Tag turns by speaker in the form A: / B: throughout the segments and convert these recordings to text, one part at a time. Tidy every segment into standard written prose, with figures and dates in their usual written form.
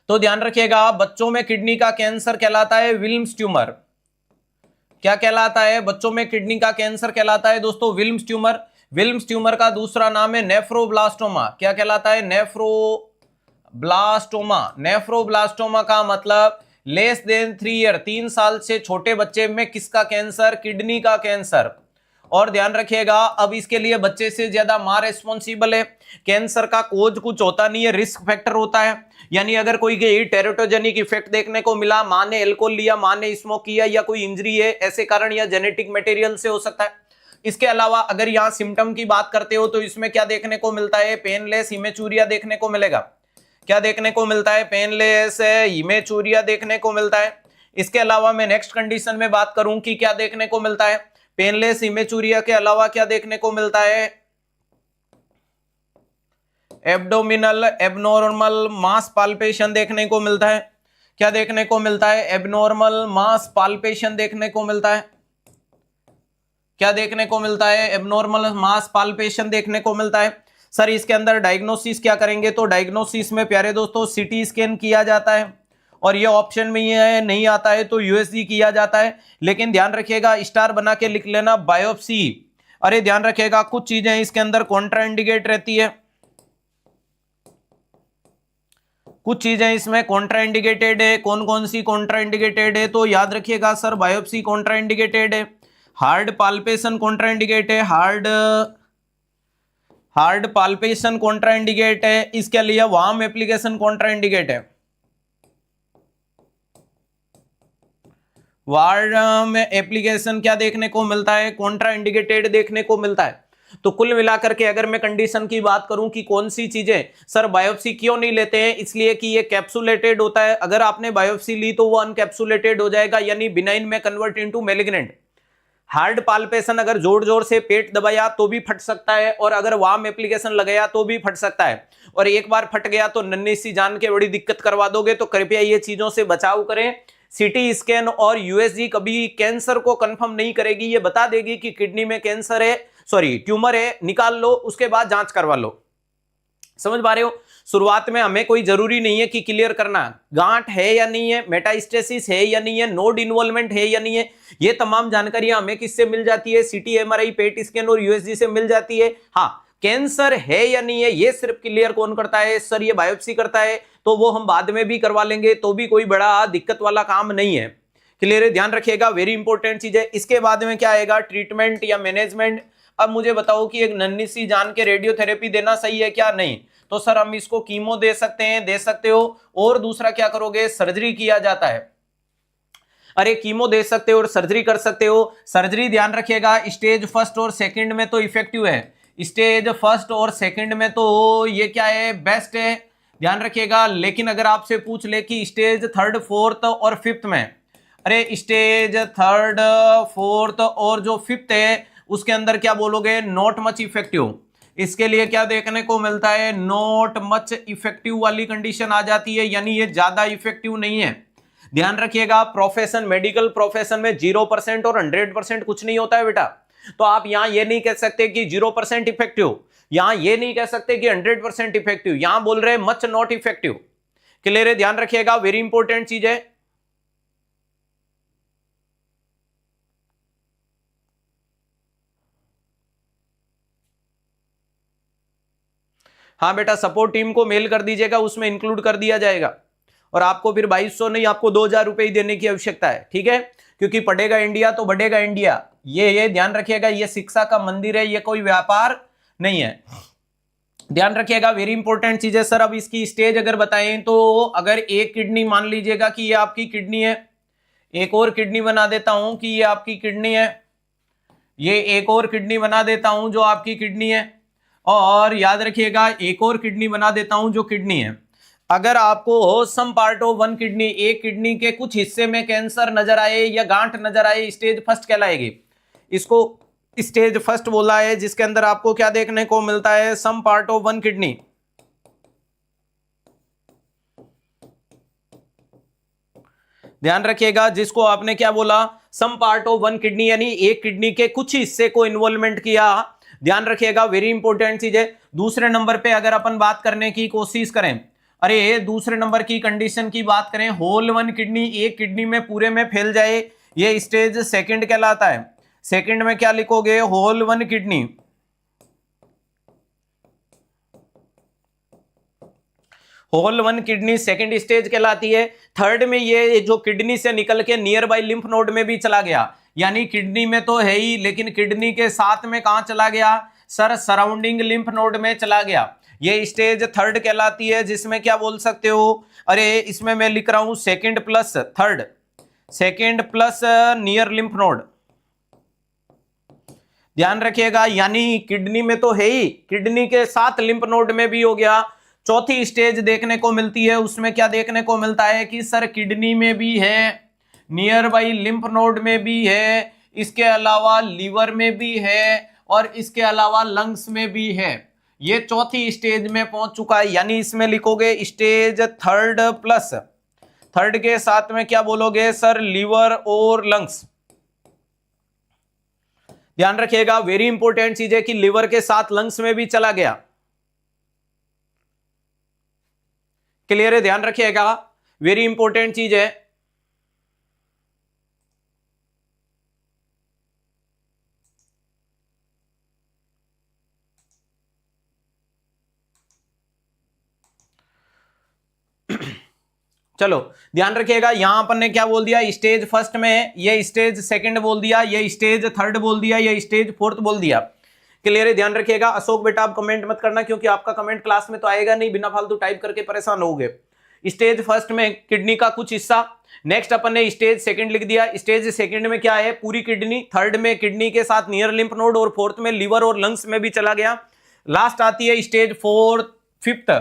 A: तो ध्यान रखिएगा, बच्चों में किडनी का कैंसर कहलाता है विल्म्स ट्यूमर। क्या कहलाता है? बच्चों में किडनी का कैंसर कहलाता है दोस्तों विल्म्स ट्यूमर। विल्म्स ट्यूमर का दूसरा नाम है नेफ्रोब्लास्टोमा। क्या कहलाता है? नेफ्रोब्लास्टोमा। नेफ्रोब्लास्टोमा का मतलब लेस देन 3 ईयर, 3 साल से छोटे बच्चे में किसका कैंसर? किडनी का कैंसर। और ध्यान रखिएगा, अब इसके लिए बच्चे से ज्यादा मां रेस्पॉन्सिबल है। कैंसर का कोज कुछ होता नहीं है, रिस्क फैक्टर होता है। यानी अगर कोई टेरेटोजेनिक इफेक्ट देखने को मिला, मां ने एल्कोहल लिया, मां ने स्मोक किया, या कोई इंजरी है ऐसे कारण, या जेनेटिक मटेरियल से हो सकता है। इसके अलावा अगर यहां सिम्टम की बात करते हो तो इसमें क्या देखने को मिलता है? पेनलेस हिमेचूरिया देखने को मिलेगा। क्या देखने को मिलता है? पेनलेस हिमेचूरिया देखने को मिलता है। इसके अलावा मैं नेक्स्ट कंडीशन में बात करूं कि क्या देखने को मिलता है। पेनलेस हिमेचूरिया के अलावा क्या देखने को मिलता है? एब्डोमिनल एबनॉर्मल मास पाल्पेशन देखने को मिलता है। क्या देखने को मिलता है? एबनॉर्मल मास पाल्पेशन देखने को मिलता है। क्या देखने को मिलता है? एबनॉर्मल मास पाल्पेशन देखने को मिलता है। सर इसके अंदर डायग्नोसिस क्या करेंगे? तो डायग्नोसिस में प्यारे दोस्तों सीटी स्कैन किया जाता है, और ये ऑप्शन में ये नहीं आता है तो यूएसजी किया जाता है। लेकिन ध्यान रखिएगा, स्टार बना के लिख लेना बायोप्सी। अरे ध्यान रखिएगा, कुछ चीजें इसके अंदर कॉन्ट्राइंडिकेट रहती है, कुछ चीजें इसमें कॉन्ट्राइंडिकेटेड है। कौन कौन सी कॉन्ट्राइंडिकेटेड है? तो याद रखिएगा सर, बायोप्सी कॉन्ट्राइंडिकेटेड है, हार्ड पाल्पेशन कॉन्ट्राइंडिकेट है, हार्ड पाल्पेशन कॉन्ट्राइंडिकेट है। इसके लिए वार्म एप्लीकेशन कॉन्ट्राइंडिकेट है। वार्म एप्लीकेशन क्या देखने को मिलता है? कॉन्ट्राइंडिकेटेड देखने को मिलता है। तो कुल मिलाकर के अगर मैं कंडीशन की बात करूं कि कौन सी चीजें सर बायोप्सी क्यों नहीं लेते हैं, इसलिए कि ये कैप्सुलेटेड होता है। अगर आपने बायोप्सी ली तो वो अनकैप्सुलेटेड हो जाएगा, यानी बिनाइन में convert into malignant. Hard palpation अगर जोर जोर से पेट दबाया तो भी फट सकता है, और अगर वार्म एप्लीकेशन लगाया तो भी फट सकता है। और एक बार फट गया तो नन्ही सी जान के बड़ी दिक्कत करवा दोगे। तो कृपया ये चीजों से बचाव करें। सीटी स्कैन और यूएसजी कभी कैंसर को कंफर्म नहीं करेगी, ये बता देगी कि किडनी में कैंसर है, सॉरी ट्यूमर है, निकाल लो, उसके बाद जांच करवा लो। समझ पा रहे हो? शुरुआत में हमें कोई जरूरी नहीं है कि क्लियर करना गांठ है या नहीं है, मेटास्टेसिस है या नहीं है, नोड इन्वॉल्वमेंट है या नहीं है। ये तमाम जानकारियां हमें किससे मिल जाती है? सीटी, एमआरआई, पेट स्कैन और यूएसजी से मिल जाती है। हाँ, कैंसर है या नहीं है ये सिर्फ क्लियर कौन करता है? सर ये बायोप्सी करता है, तो वो हम बाद में भी करवा लेंगे, तो भी कोई बड़ा दिक्कत वाला काम नहीं है। क्लियर है? ध्यान रखिएगा, वेरी इंपॉर्टेंट चीज है। इसके बाद में क्या आएगा? ट्रीटमेंट या मैनेजमेंट। अब मुझे बताओ कि एक नन्ही सी जान के रेडियोथेरेपी देना सही है क्या? नहीं। तो सर हम इसको कीमो दे सकते हैं, दे सकते हो। और दूसरा क्या करोगे? सर्जरी किया जाता है। अरे कीमो दे सकते हो और सर्जरी कर सकते हो। सर्जरी ध्यान रखिएगा, स्टेज फर्स्ट और सेकंड में तो इफेक्टिव है। स्टेज फर्स्ट और सेकंड में तो ये क्या है? बेस्ट है, ध्यान रखिएगा। लेकिन अगर आपसे पूछ ले कि स्टेज थर्ड, फोर्थ और फिफ्थ में, अरे स्टेज थर्ड, फोर्थ और जो फिफ्थ है उसके अंदर क्या बोलोगे? Not much effective. इसके लिए क्या देखने को मिलता है? नॉट मच इफेक्टिव वाली कंडीशन आ जाती है, यानी ये ज्यादा इफेक्टिव नहीं है। ध्यान रखिएगा, प्रोफेशन, मेडिकल प्रोफेशन में 0% और 100% कुछ नहीं होता है बेटा। तो आप यहां ये नहीं कह सकते कि 0% इफेक्टिव, यहां ये नहीं कह सकते कि 100% इफेक्टिव, यहां बोल रहे मच नॉट इफेक्टिव। क्लियर है? ध्यान रखिएगा, वेरी इंपॉर्टेंट चीज है। हाँ बेटा, सपोर्ट टीम को मेल कर दीजिएगा, उसमें इंक्लूड कर दिया जाएगा। और आपको फिर 2200 नहीं, आपको 2000 रुपए ही देने की आवश्यकता है, ठीक है? क्योंकि पढ़ेगा इंडिया तो बढ़ेगा इंडिया। ये ध्यान रखिएगा, ये शिक्षा का मंदिर है, ये कोई व्यापार नहीं है। ध्यान रखिएगा, वेरी इंपॉर्टेंट चीज है। सर अब इसकी स्टेज अगर बताएं तो अगर एक किडनी मान लीजिएगा कि ये आपकी किडनी है, एक और किडनी बना देता हूं कि ये आपकी किडनी है, ये एक और किडनी बना देता हूं जो आपकी किडनी है, और याद रखिएगा एक और किडनी बना देता हूं जो किडनी है। अगर आपको some part of one kidney, एक किडनी के कुछ हिस्से में कैंसर नजर आए या गांठ नजर आए, स्टेज फर्स्ट कहलाएगी। इसको स्टेज फर्स्ट बोला है, जिसके अंदर आपको क्या देखने को मिलता है? Some part of one kidney. ध्यान रखिएगा, जिसको आपने क्या बोला? Some part of one kidney, यानी एक किडनी के कुछ हिस्से को इन्वॉल्वमेंट किया। ध्यान रखिएगा, वेरी इंपॉर्टेंट चीज है। दूसरे नंबर पे अगर अपन बात करने की कोशिश करें, अरे दूसरे नंबर की कंडीशन की बात करें, होल वन किडनी एक किडनी में पूरे में फैल जाए, ये स्टेज सेकंड कहलाता है। सेकंड में क्या लिखोगे, whole one kidney, whole one kidney second stage कहलाती है। थर्ड में ये जो किडनी से निकल के नियर बाई लिम्फ नोड में भी चला गया, यानी किडनी में तो है ही लेकिन किडनी के साथ में कहां चला गया सर, सराउंडिंग लिम्फ नोड में चला गया, ये स्टेज थर्ड कहलाती है। जिसमें क्या बोल सकते हो, अरे इसमें मैं लिख रहा हूं second plus third, second plus near lymph node, ध्यान रखिएगा, यानी किडनी में तो है ही, किडनी के साथ लिम्फ नोड में भी हो गया। चौथी स्टेज देखने को मिलती है, उसमें क्या देखने को मिलता है कि सर किडनी में भी है, नियर बाई लिम्फ नोड में भी है, इसके अलावा लीवर में भी है और इसके अलावा लंग्स में भी है। ये चौथी स्टेज में पहुंच चुका है, यानी इसमें लिखोगे स्टेज थर्ड प्लस थर्ड के साथ में क्या बोलोगे सर, लीवर और लंग्स। ध्यान रखिएगा, वेरी इंपॉर्टेंट चीज है कि लीवर के साथ लंग्स में भी चला गया। क्लियर है, ध्यान रखिएगा, वेरी इंपॉर्टेंट चीज है। चलो ध्यान रखिएगा, यहां अपन ने क्या बोल दिया, स्टेज फर्स्ट में ये स्टेज सेकंड बोल दिया, ये स्टेज थर्ड बोल दिया, ये स्टेज फोर्थ बोल दिया। क्लियर है, ध्यान रखिएगा। अशोक बेटा आप कमेंट मत करना क्योंकि आपका कमेंट क्लास में तो आएगा नहीं, बिना फालतू टाइप करके परेशान होगे। स्टेज फर्स्ट में किडनी का कुछ हिस्सा, नेक्स्ट अपन ने स्टेज सेकंड लिख दिया, स्टेज सेकंड में क्या है, पूरी किडनी, थर्ड में किडनी के साथ नियर लिम्फ नोड और फोर्थ में लीवर और लंग्स में भी चला गया। लास्ट आती है स्टेज फोर्थ फिफ्थ,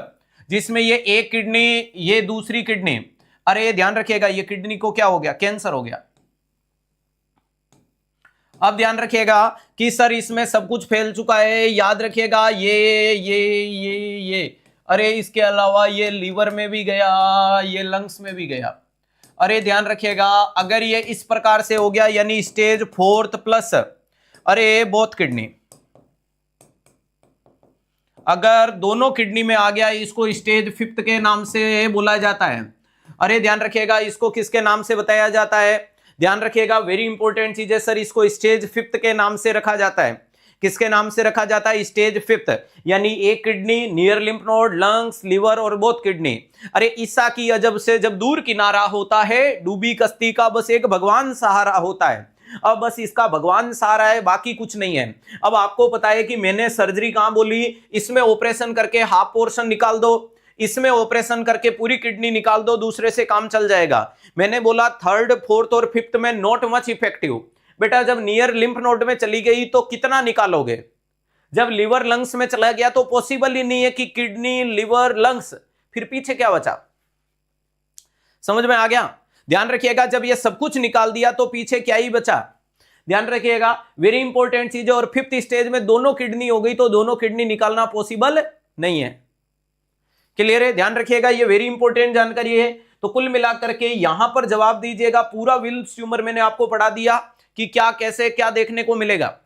A: जिसमें ये एक किडनी, ये दूसरी किडनी, अरे ध्यान रखिएगा ये किडनी को क्या हो गया, कैंसर हो गया। अब ध्यान रखिएगा कि सर इसमें सब कुछ फैल चुका है, याद रखिएगा ये अरे इसके अलावा ये लीवर में भी गया, ये लंग्स में भी गया। अरे ध्यान रखिएगा, अगर ये इस प्रकार से हो गया यानी स्टेज फोर्थ प्लस, अरे बोथ किडनी, अगर दोनों किडनी में आ गया इसको स्टेज फिफ्थ के नाम से बोला जाता है। अरे ध्यान रखिएगा, इसको किसके नाम से बताया जाता है, ध्यान रखिएगा, वेरी इंपॉर्टेंट चीज है सर, इसको स्टेज फिफ्थ के नाम से रखा जाता है। किसके नाम से रखा जाता है, स्टेज फिफ्थ, यानी एक kidney, near lymph node, lungs, liver और बोथ किडनी। अरे ईसा की अजब से जब दूर किनारा होता है, डूबी कश्ती का बस एक भगवान सहारा होता है। अब बस इसका भगवान सहारा है, बाकी कुछ नहीं है। अब आपको पता है कि मैंने सर्जरी कहां बोली, इसमें ऑपरेशन करके हाफ पोर्शन निकाल दो, इसमें ऑपरेशन करके पूरी किडनी निकाल दो, दूसरे से काम चल जाएगा। मैंने बोला थर्ड फोर्थ और फिफ्थ में नॉट मच इफेक्टिव। बेटा जब नियर लिम्फ नोड में चली गई तो कितना निकालोगे, जब लिवर लंग्स में चला गया तो पॉसिबल ही नहीं है कि किडनी लिवर लंग्स, फिर पीछे क्या बचा, समझ में आ गया। ध्यान रखिएगा, जब ये सब कुछ निकाल दिया तो पीछे क्या ही बचा, ध्यान रखिएगा, वेरी इंपॉर्टेंट चीज है। और फिफ्थ स्टेज में दोनों किडनी हो गई तो दोनों किडनी निकालना पॉसिबल नहीं है। क्लियर है, ध्यान रखिएगा, ये वेरी इंपॉर्टेंट जानकारी है। तो कुल मिलाकर के यहां पर जवाब दीजिएगा, पूरा विल्स ट्यूमर मैंने आपको पढ़ा दिया कि क्या कैसे क्या देखने को मिलेगा।